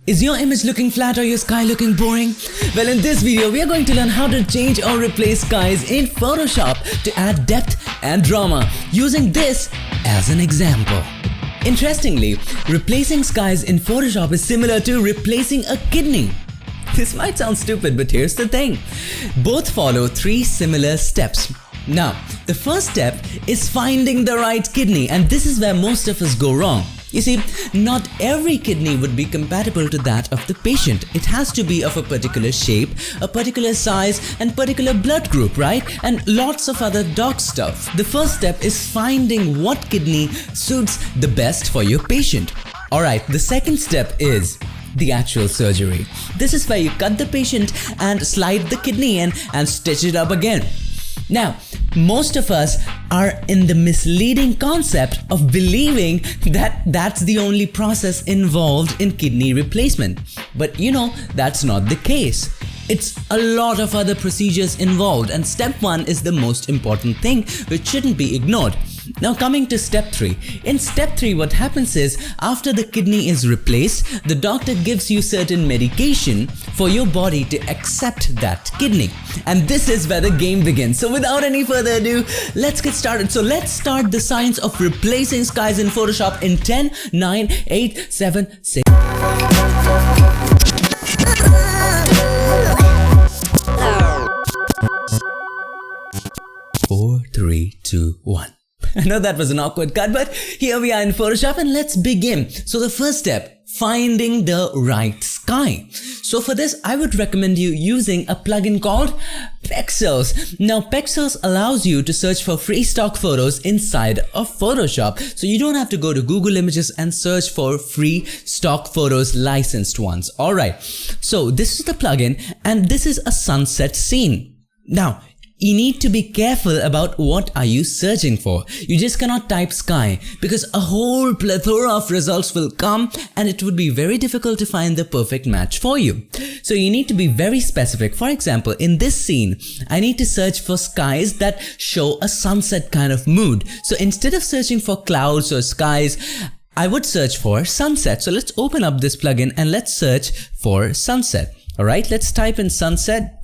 Is your image looking flat or your sky looking boring? Well, in this video, we are going to learn how to change or replace skies in Photoshop to add depth and drama, using this as an example. Interestingly, replacing skies in Photoshop is similar to replacing a kidney. This might sound stupid, but here's the thing. Both follow three similar steps. Now, the first step is finding the right kidney, and this is where most of us go wrong. You see, not every kidney would be compatible to that of the patient. It has to be of a particular shape, a particular size, and particular blood group, right? And lots of other doc stuff. The first step is finding what kidney suits the best for your patient. Alright, the second step is the actual surgery. This is where you cut the patient and slide the kidney in and stitch it up again. Now, most of us are in the misleading concept of believing that that's the only process involved in kidney replacement. But you know, that's not the case. It's a lot of other procedures involved, and step 1 is the most important thing, which shouldn't be ignored. Now coming to step 3. In step 3, what happens is, after the kidney is replaced, the doctor gives you certain medication for your body to accept that kidney. And this is where the game begins. So without any further ado, let's get started. So let's start the science of replacing skies in Photoshop in 10, 9, 8, 7, 6. 4, 3, 2, 1. I know that was an awkward cut, but here we are in Photoshop and let's begin. So the first step, finding the right sky. So for this, I would recommend you using a plugin called Pixels. Now Pixels allows you to search for free stock photos inside of Photoshop. So you don't have to go to Google Images and search for free stock photos, licensed ones. Alright, so this is the plugin and this is a sunset scene. Now, you need to be careful about what are you searching for. You just cannot type sky because a whole plethora of results will come and it would be very difficult to find the perfect match for you. So you need to be very specific. For example, in this scene, I need to search for skies that show a sunset kind of mood. So instead of searching for clouds or skies, I would search for sunset. So let's open up this plugin and let's search for sunset. Alright, let's type in sunset.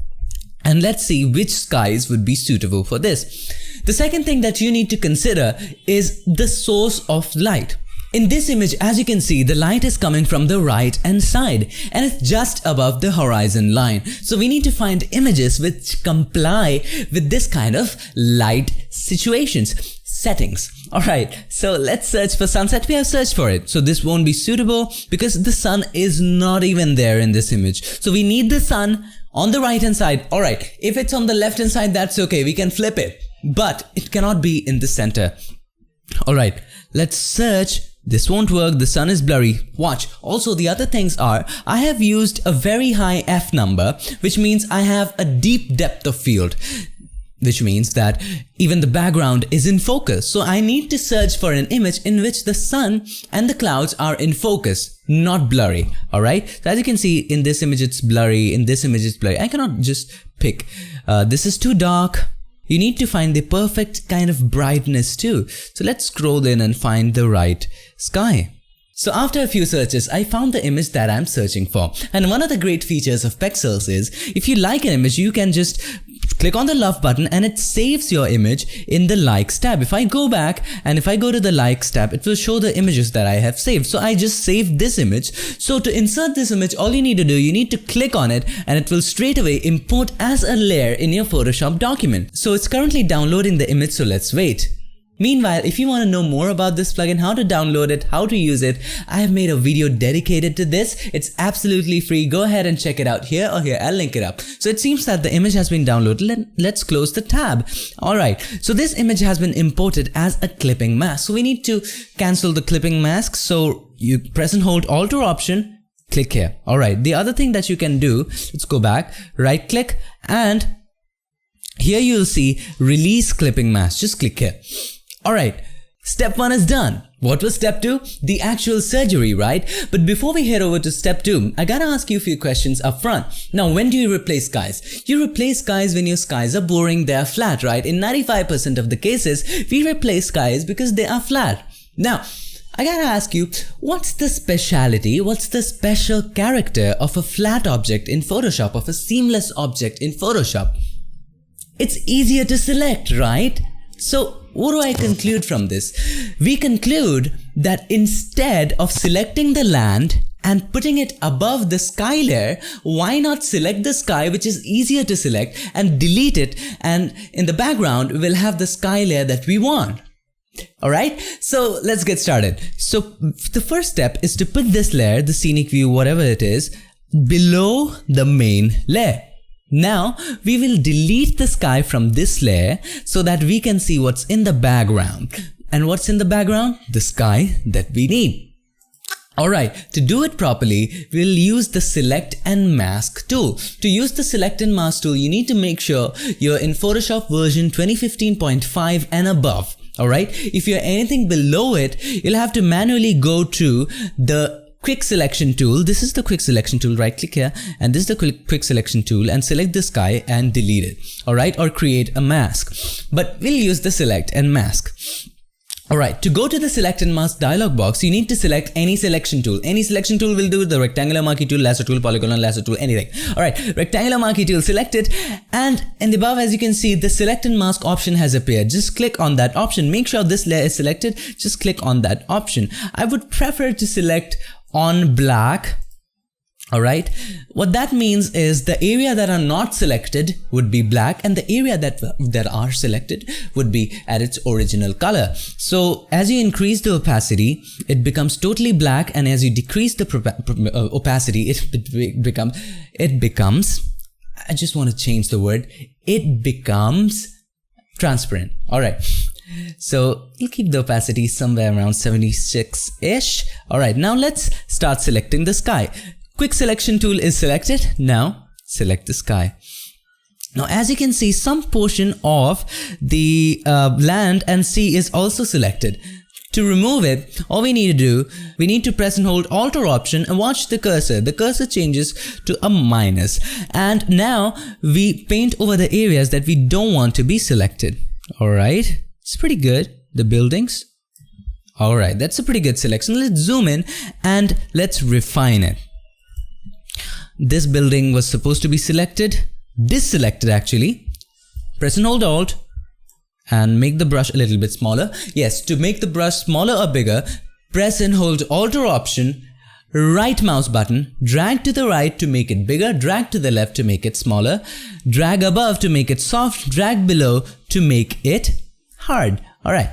And let's see which skies would be suitable for this. The second thing that you need to consider is the source of light. In this image, as you can see, the light is coming from the right hand side and it's just above the horizon line. So we need to find images which comply with this kind of light settings. Alright, so let's search for sunset. We have searched for it. So this won't be suitable because the sun is not even there in this image. So we need the sun on the right hand side. Alright, if it's on the left hand side, that's okay, we can flip it. But it cannot be in the center. Alright, let's search. This won't work, the sun is blurry. Watch. Also, the other things are, I have used a very high F number, which means I have a deep depth of field, which means that even the background is in focus. So I need to search for an image in which the sun and the clouds are in focus, not blurry. Alright, so as you can see, in this image it's blurry, in this image it's blurry. I cannot just pick. This is too dark. You need to find the perfect kind of brightness too. So let's scroll in and find the right sky. So after a few searches, I found the image that I'm searching for. And one of the great features of Pixels is, if you like an image, you can just click on the love button and it saves your image in the likes tab. If I go back and if I go to the likes tab, it will show the images that I have saved. So I just saved this image. So to insert this image, all you need to do, you need to click on it and it will straight away import as a layer in your Photoshop document. So it's currently downloading the image, so let's wait. Meanwhile, if you want to know more about this plugin, how to download it, how to use it, I have made a video dedicated to this. It's absolutely free. Go ahead and check it out here or here. I'll link it up. So it seems that the image has been downloaded. Let's close the tab. Alright, so this image has been imported as a clipping mask. So we need to cancel the clipping mask. So you press and hold Alt or Option, click here. Alright, the other thing that you can do, let's go back, right click, and here you'll see Release Clipping Mask. Just click here. Alright, step 1 is done. What was step 2? The actual surgery, right? But before we head over to step 2, I gotta ask you a few questions up front. Now, when do you replace skies? You replace skies when your skies are boring, they are flat, right? In 95% of the cases, we replace skies because they are flat. Now, I gotta ask you, what's the speciality, what's the special character of a flat object in Photoshop, of a seamless object in Photoshop? It's easier to select, right? So what do I conclude from this? We conclude that instead of selecting the land and putting it above the sky layer, why not select the sky, which is easier to select, and delete it, and in the background we'll have the sky layer that we want. Alright, so let's get started. So the first step is to put this layer, the scenic view, whatever it is, below the main layer. Now we will delete the sky from this layer so that we can see what's in the background. And what's in the background? The sky that we need. Alright, to do it properly, we'll use the Select and Mask tool. To use the Select and Mask tool, you need to make sure you're in Photoshop version 2015.5 and above. Alright, if you're anything below it, you'll have to manually go to the Quick Selection tool. This is the Quick Selection tool. Right click here, and this is the Quick Selection tool, and select the sky and delete it. Alright, or create a mask. But we'll use the Select and Mask. Alright, to go to the Select and Mask dialog box, you need to select any selection tool. Any selection tool will do, the rectangular marquee tool, lasso tool, polygon lasso tool, anything. Alright, rectangular marquee tool selected, and in the above, as you can see, the Select and Mask option has appeared. Just click on that option. Make sure this layer is selected. Just click on that option. I would prefer to select on black. Alright, what that means is the area that are not selected would be black, and the area that are selected would be at its original color. So as you increase the opacity, it becomes totally black, and as you decrease the opacity, it becomes, I just want to change the word, it becomes transparent. Alright. So you'll keep the opacity somewhere around 76-ish. Alright, now let's start selecting the sky. Quick Selection tool is selected. Now select the sky. Now as you can see, some portion of the land and sea is also selected. To remove it, all we need to do, we need to press and hold Alt or Option and watch the cursor. The cursor changes to a minus. And now we paint over the areas that we don't want to be selected. Alright, it's pretty good. The buildings. Alright, that's a pretty good selection. Let's zoom in and let's refine it. This building was supposed to be selected, deselected actually. Press and hold Alt and make the brush a little bit smaller. Yes, to make the brush smaller or bigger, press and hold Alt or Option, right mouse button, drag to the right to make it bigger, drag to the left to make it smaller, drag above to make it soft, drag below to make it hard. Alright.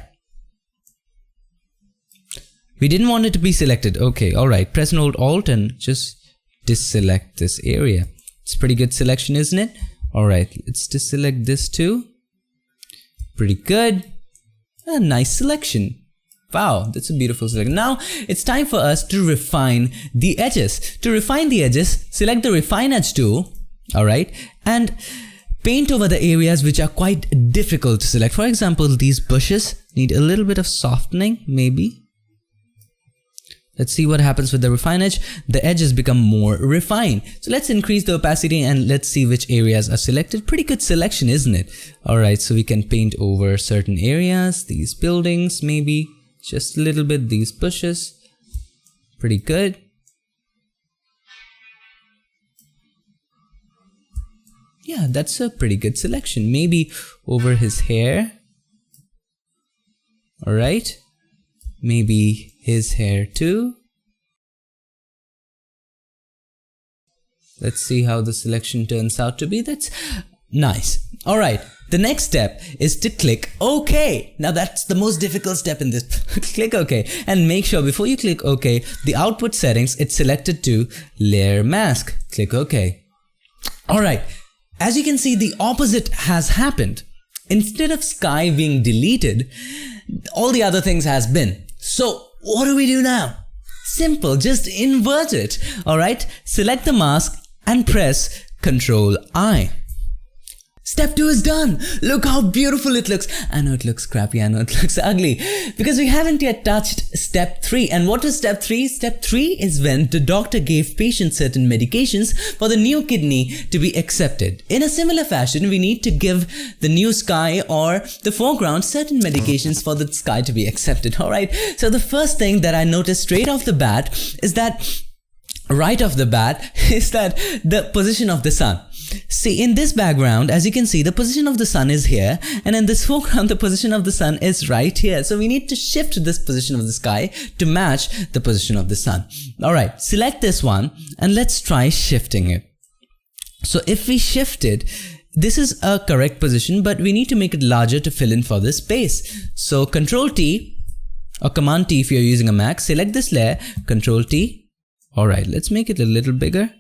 We didn't want it to be selected. Okay, alright. Press and hold Alt and just deselect this area. It's pretty good selection, isn't it? Alright, let's deselect this too. Pretty good. A nice selection. Wow, that's a beautiful selection. Now it's time for us to refine the edges. To refine the edges, select the Refine Edge tool. Alright, and paint over the areas which are quite difficult to select. For example, these bushes need a little bit of softening, maybe. Let's see what happens with the Refine Edge. The edges become more refined. So let's increase the opacity and let's see which areas are selected. Pretty good selection, isn't it? Alright, so we can paint over certain areas, these buildings maybe, just a little bit, these bushes. Pretty good. Yeah, that's a pretty good selection. Maybe over his hair. Alright. Maybe his hair too. Let's see how the selection turns out to be. That's nice. Alright, the next step is to click OK. Now that's the most difficult step in this. Click OK and make sure before you click OK, the output settings, it's selected to Layer Mask. Click OK. Alright, as you can see, the opposite has happened. Instead of sky being deleted, all the other things has been. So what do we do now? Simple, just invert it. Alright, select the mask and press Ctrl I. Step 2 is done. Look how beautiful it looks. I know it looks crappy. I know it looks ugly because we haven't yet touched step 3. And what is step 3? Step 3 is when the doctor gave patient certain medications for the new kidney to be accepted. In a similar fashion, we need to give the new sky or the foreground certain medications for the sky to be accepted. Alright. So the first thing that I noticed straight off the bat is that the position of the sun. See, in this background, as you can see, the position of the sun is here, and in this foreground, the position of the sun is right here. So we need to shift this position of the sky to match the position of the sun. Alright, select this one and let's try shifting it. So if we shift it, this is a correct position, but we need to make it larger to fill in for this space. So Control T or Command T if you're using a Mac, select this layer, Control T. Alright, let's make it a little bigger.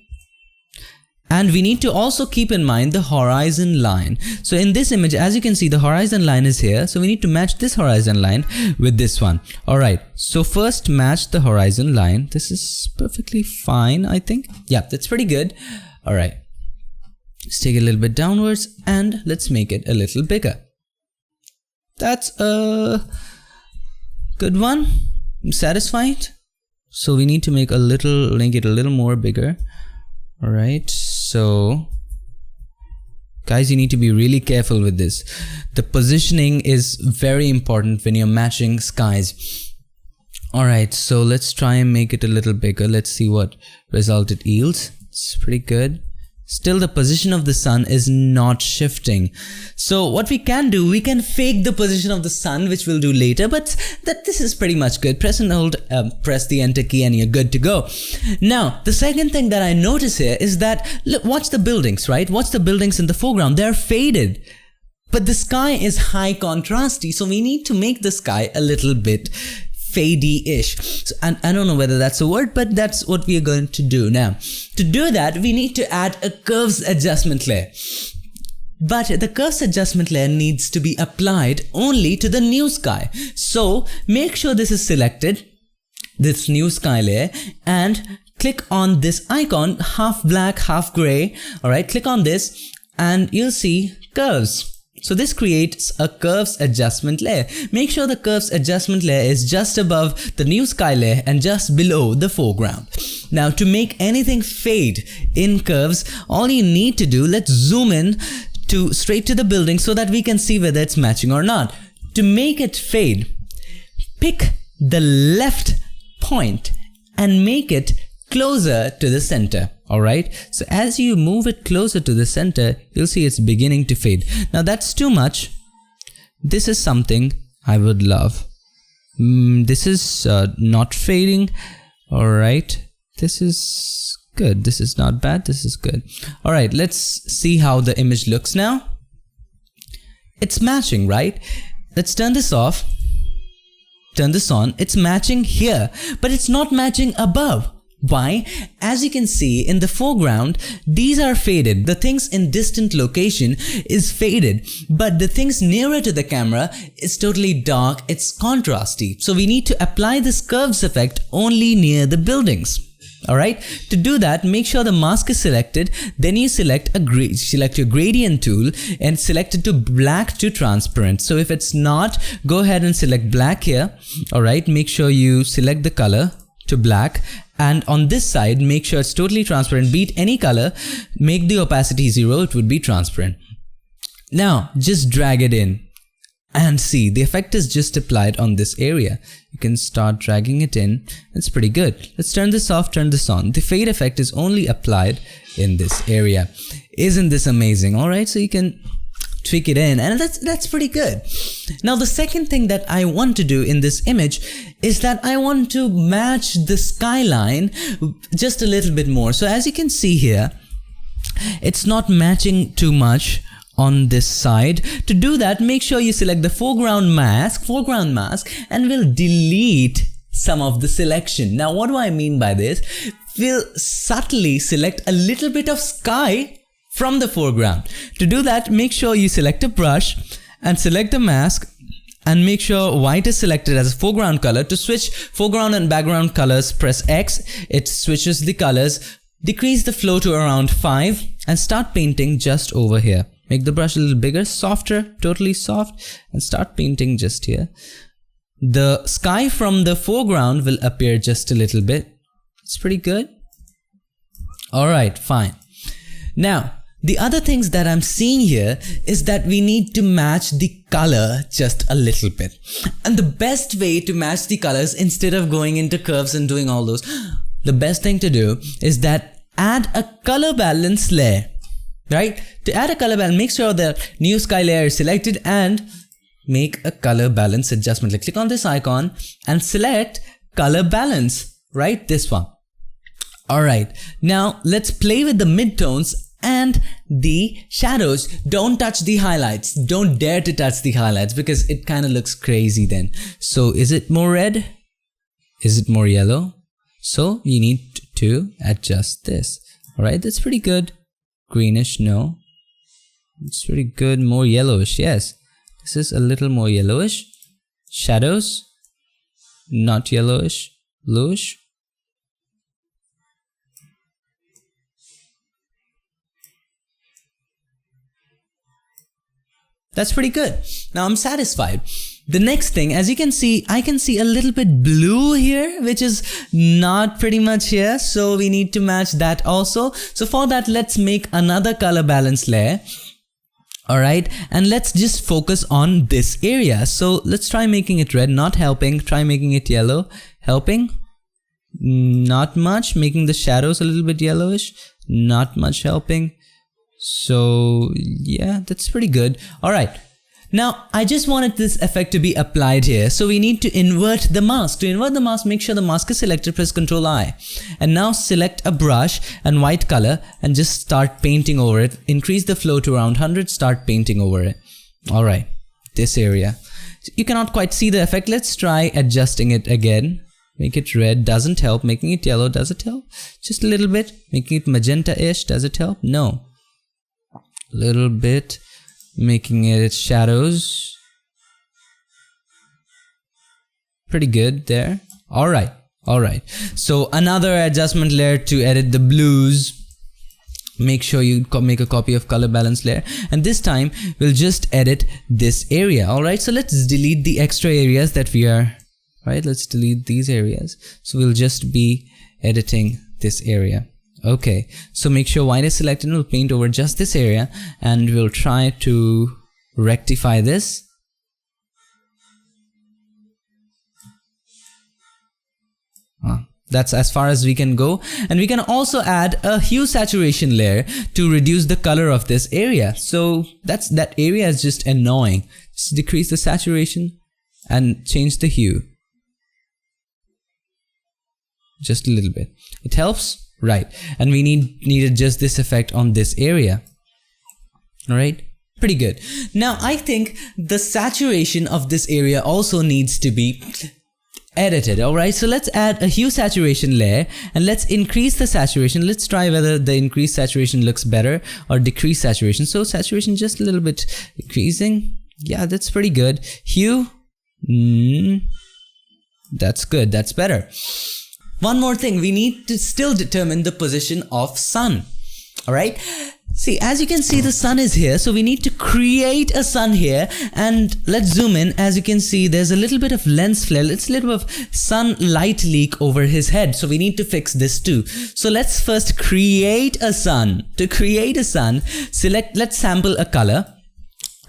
And we need to also keep in mind the horizon line. So in this image, as you can see, the horizon line is here. So we need to match this horizon line with this one. Alright, so first match the horizon line. This is perfectly fine, I think. Yeah, that's pretty good. Alright, let's take it a little bit downwards and let's make it a little bigger. That's a good one. I'm satisfied. So we need to make it a little more bigger. Alright, so guys, you need to be really careful with this. The positioning is very important when you're matching skies. Alright, so let's try and make it a little bigger. Let's see what result it yields. It's pretty good. Still, the position of the sun is not shifting. So what we can do, we can fake the position of the sun, which we'll do later, but this is pretty much good. Press and hold, press the enter key and you're good to go. Now, the second thing that I notice here is that, look, watch the buildings, right? Watch the buildings in the foreground. They're faded, but the sky is high contrasty. So we need to make the sky a little bit fadey-ish. So, and I don't know whether that's a word, but that's what we are going to do now. To do that, we need to add a curves adjustment layer. But the curves adjustment layer needs to be applied only to the new sky. So make sure this is selected, this new sky layer, and click on this icon, half black, half gray. Alright, click on this and you'll see curves. So this creates a curves adjustment layer. Make sure the curves adjustment layer is just above the new sky layer and just below the foreground. Now to make anything fade in curves, all you need to do, let's zoom in straight to the building so that we can see whether it's matching or not. To make it fade, pick the left point and make it closer to the center. Alright, so as you move it closer to the center, you'll see it's beginning to fade. Now that's too much. This is something I would love. This is not fading. Alright, this is good. This is not bad. This is good. Alright, let's see how the image looks now. It's matching, right? Let's turn this off. Turn this on. It's matching here, but it's not matching above. Why? As you can see in the foreground, these are faded. The things in distant location is faded, but the things nearer to the camera is totally dark, it's contrasty. So we need to apply this curves effect only near the buildings. Alright, to do that, make sure the mask is selected, then you select your gradient tool and select it to black to transparent. So if it's not, go ahead and select black here. Alright, make sure you select the color to black, and on this side make sure it's totally transparent. Beat any color, make the opacity 0, it would be transparent. Now just drag it in and see the effect is just applied on this area. You can start dragging it in. It's pretty good. Let's turn this off, turn this on. The fade effect is only applied in this area. Isn't this amazing? Alright, so you can tweak it in, and that's pretty good. Now the second thing that I want to do in this image is that I want to match the skyline just a little bit more. So as you can see here, it's not matching too much on this side. To do that, make sure you select the foreground mask, and we'll delete some of the selection. Now what do I mean by this? We'll subtly select a little bit of sky from the foreground. To do that, make sure you select a brush and select the mask and make sure white is selected as a foreground color. To switch foreground and background colors, press X. It switches the colors. Decrease the flow to around 5 and start painting just over here. Make the brush a little bigger, softer, totally soft, and start painting just here. The sky from the foreground will appear just a little bit. It's pretty good. Alright, fine. Now, the other things that I'm seeing here is that we need to match the color just a little bit. And the best way to match the colors, instead of going into curves and doing all those, the best thing to do is that add a color balance layer, right? To add a color balance, make sure the new sky layer is selected and make a color balance adjustment. Like click on this icon and select color balance, right? This one. Alright, now let's play with the midtones and the shadows. Don't touch the highlights. Don't dare to touch the highlights because it kind of looks crazy then. So is it more red? Is it more yellow? So you need to adjust this. Alright, that's pretty good. Greenish, no. It's pretty good. More yellowish, yes. This is a little more yellowish. Shadows, not yellowish, bluish. That's pretty good. Now I'm satisfied. The next thing, as you can see, I can see a little bit blue here, which is not pretty much here. So we need to match that also. So for that, let's make another color balance layer. Alright, and let's just focus on this area. So let's try making it red, not helping. Try making it yellow, helping. Not much. Making the shadows a little bit yellowish, not much helping. So yeah, that's pretty good. Alright, now I just wanted this effect to be applied here. So we need to invert the mask. To invert the mask, make sure the mask is selected, press Ctrl I. And now select a brush and white color and just start painting over it. Increase the flow to around 100, start painting over it. Alright, this area. You cannot quite see the effect. Let's try adjusting it again. Make it red, doesn't help. Making it yellow, does it help? Just a little bit. Making it magenta-ish, does it help? No. Little bit, making it shadows. Pretty good there. Alright. So another adjustment layer to edit the blues. Make sure you make a copy of color balance layer, and this time we'll just edit this area. Alright, so let's delete the extra areas that we are, right? Let's delete these areas. So we'll just be editing this area. Okay, so make sure white is selected and we'll paint over just this area and we'll try to rectify this. That's as far as we can go, and we can also add a hue saturation layer to reduce the color of this area. So that area is just annoying. Just decrease the saturation and change the hue just a little bit. It helps. Right, and we needed just this effect on this area. Alright, pretty good. Now I think the saturation of this area also needs to be edited. Alright, so let's add a hue saturation layer and let's increase the saturation. Let's try whether the increased saturation looks better or decreased saturation. So saturation just a little bit increasing. Yeah, that's pretty good. Hue, that's good, that's better. One more thing, we need to still determine the position of sun. Alright, see, as you can see, the sun is here, so we need to create a sun here. And let's zoom in. As you can see, there's a little bit of lens flare. It's a little bit of sunlight leak over his head, so we need to fix this too. So let's first create a sun. To create a sun, let's sample a color.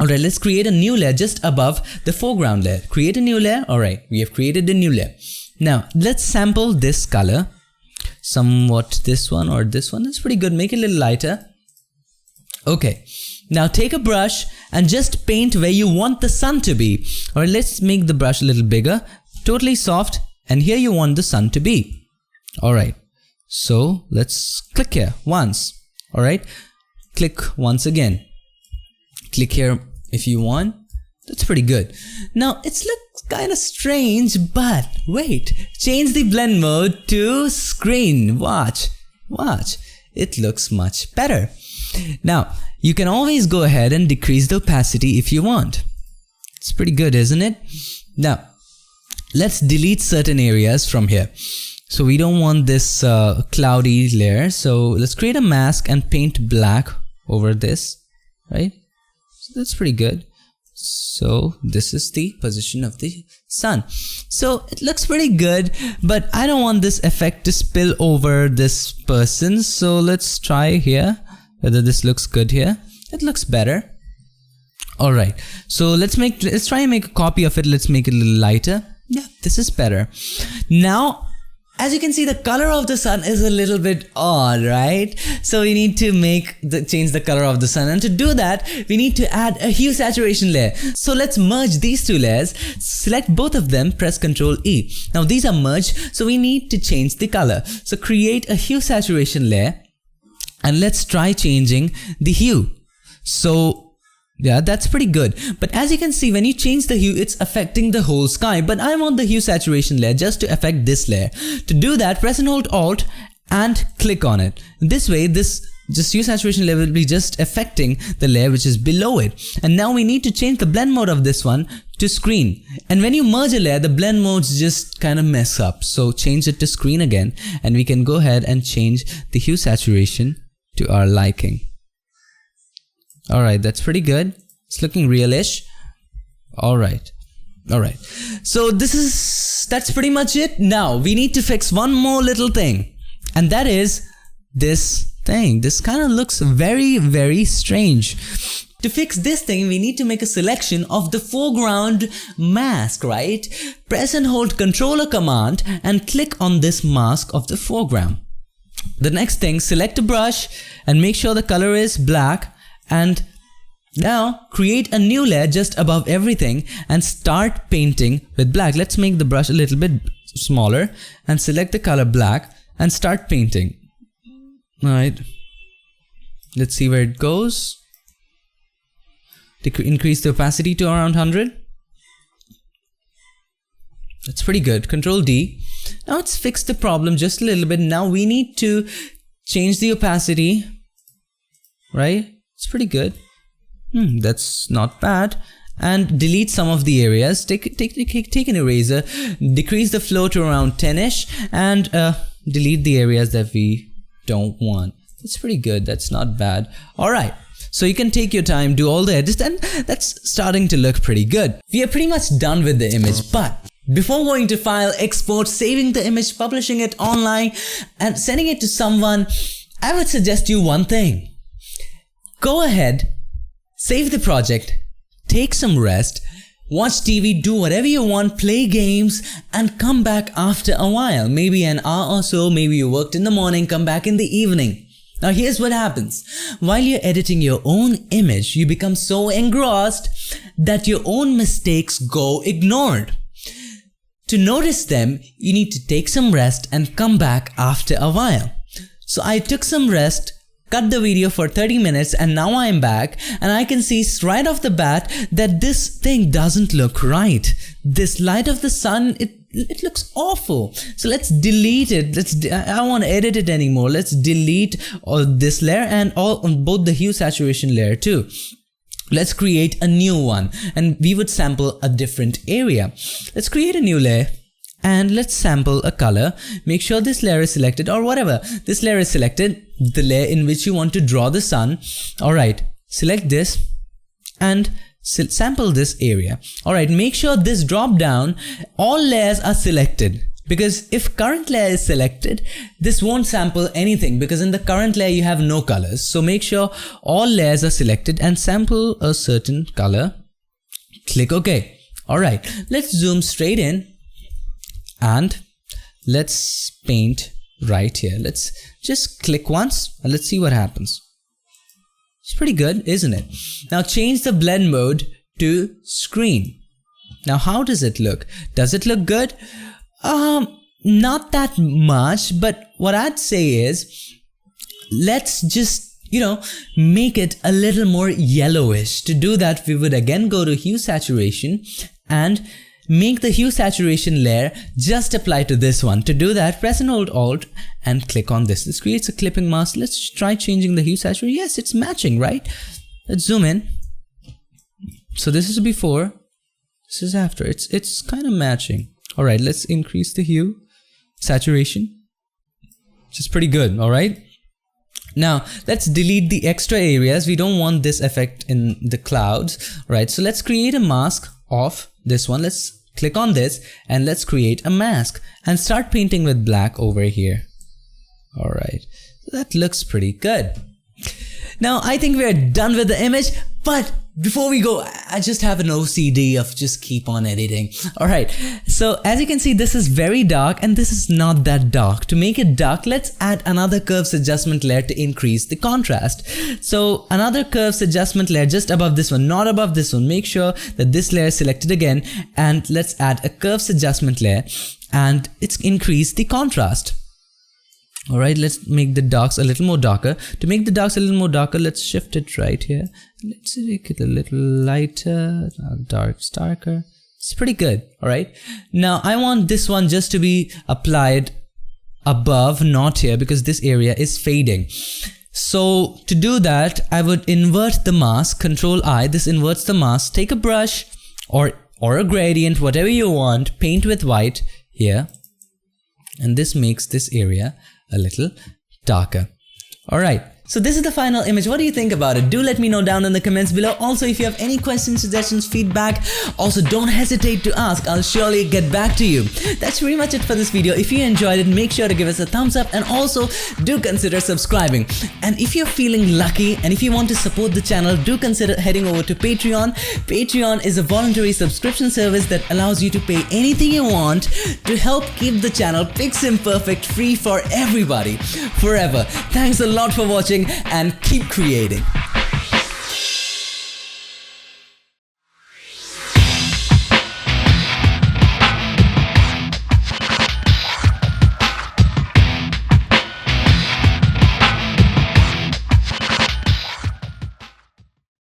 Alright, let's create a new layer just above the foreground layer. Create a new layer. Alright, we have created a new layer. Now let's sample this color, somewhat this one or this one. That's pretty good. Make it a little lighter. Okay, now take a brush and just paint where you want the sun to be. Or let's make the brush a little bigger, totally soft, and here you want the sun to be. Alright, so let's click here once. Alright, click once again. Click here if you want. That's pretty good. Now it looks kind of strange, but wait, change the blend mode to screen. Watch. It looks much better. Now you can always go ahead and decrease the opacity if you want. It's pretty good, isn't it? Now let's delete certain areas from here. So we don't want this cloudy layer. So let's create a mask and paint black over this, right? So that's pretty good. So this is the position of the sun. So it looks pretty good, but I don't want this effect to spill over this person. So let's try here whether this looks good here. It looks better. Alright, so let's try and make a copy of it. Let's make it a little lighter. Yeah, this is better. Now, as you can see, the color of the sun is a little bit odd, right? So we need to change the color of the sun, and to do that, we need to add a hue saturation layer. So let's merge these two layers. Select both of them, press Ctrl E. Now these are merged, so we need to change the color. So create a hue saturation layer, and let's try changing the hue. So yeah, that's pretty good. But as you can see, when you change the hue, it's affecting the whole sky. But I want the hue saturation layer just to affect this layer. To do that, press and hold Alt and click on it. This way, this hue saturation layer will be just affecting the layer which is below it. And now we need to change the blend mode of this one to screen. And when you merge a layer, the blend modes just kind of mess up. So change it to screen again, and we can go ahead and change the hue saturation to our liking. Alright, that's pretty good. It's looking realish. Alright. So that's pretty much it. Now we need to fix one more little thing, and that is this thing. This kind of looks very, very strange. To fix this thing, we need to make a selection of the foreground mask, right? Press and hold Ctrl or Command and click on this mask of the foreground. The next thing, select a brush and make sure the color is black. And now create a new layer just above everything and start painting with black. Let's make the brush a little bit smaller and select the color black and start painting. Alright, let's see where it goes. Increase the opacity to around 100. That's pretty good. Ctrl D. Now let's fix the problem just a little bit. Now we need to change the opacity, right? It's pretty good. That's not bad. And delete some of the areas. Take an eraser, decrease the flow to around 10ish, and delete the areas that we don't want. It's pretty good. That's not bad. Alright, so you can take your time, do all the edits, and that's starting to look pretty good. We are pretty much done with the image, but before going to file, export, saving the image, publishing it online, and sending it to someone, I would suggest you one thing. Go ahead, save the project, take some rest, watch TV, do whatever you want, play games, and come back after a while. Maybe an hour or so, maybe you worked in the morning, come back in the evening. Now here's what happens. While you're editing your own image, you become so engrossed that your own mistakes go ignored. To notice them, you need to take some rest and come back after a while. So I took some rest, cut the video for 30 minutes, and now I'm back, and I can see right off the bat that this thing doesn't look right. This light of the sun, it looks awful. So let's delete it. I don't want to edit it anymore. Let's delete all this layer and on both the hue saturation layer too. Let's create a new one, and we would sample a different area. Let's create a new layer. And let's sample a color. Make sure this layer is selected, or whatever. This layer is selected, the layer in which you want to draw the sun. Alright, select this and sample this area. Alright, make sure this drop down, all layers are selected. Because if current layer is selected, this won't sample anything, because in the current layer you have no colors. So make sure all layers are selected and sample a certain color. Click OK. Alright, let's zoom straight in. And let's paint right here. Let's just click once and let's see what happens. It's pretty good, isn't it? Now change the blend mode to screen. Now how does it look? Does it look good? Not that much, but what I'd say is, let's just, make it a little more yellowish. To do that, we would again go to hue saturation and make the hue saturation layer just apply to this one. To do that, press and hold Alt and click on this. This creates a clipping mask. Let's try changing the hue saturation. Yes, it's matching, right? Let's zoom in. So this is before, this is after. It's kind of matching. Alright, let's increase the hue saturation, which is pretty good, alright? Now let's delete the extra areas. We don't want this effect in the clouds, right? So let's create a mask of this one. Let's click on this and let's create a mask and start painting with black over here. Alright, so that looks pretty good. Now I think we're done with the image, but before we go, I just have an OCD of just keep on editing. Alright, so as you can see, this is very dark and this is not that dark. To make it dark, let's add another curves adjustment layer to increase the contrast. So another curves adjustment layer just above this one, not above this one. Make sure that this layer is selected again, and let's add a curves adjustment layer and it's increase the contrast. Alright, let's make the darks a little more darker. To make the darks a little more darker, let's shift it right here. Let's make it a little lighter, darks darker. It's pretty good, alright. Now I want this one just to be applied above, not here, because this area is fading. So to do that, I would invert the mask, Control I, this inverts the mask. Take a brush or a gradient, whatever you want, paint with white here. And this makes this area a little darker. Alright, so this is the final image. What do you think about it? Do let me know down in the comments below. Also, if you have any questions, suggestions, feedback, also don't hesitate to ask. I'll surely get back to you. That's pretty much it for this video. If you enjoyed it, make sure to give us a thumbs up and also do consider subscribing. And if you're feeling lucky and if you want to support the channel, do consider heading over to Patreon. Patreon is a voluntary subscription service that allows you to pay anything you want to help keep the channel PiXimperfect free for everybody forever. Thanks a lot for watching and keep creating.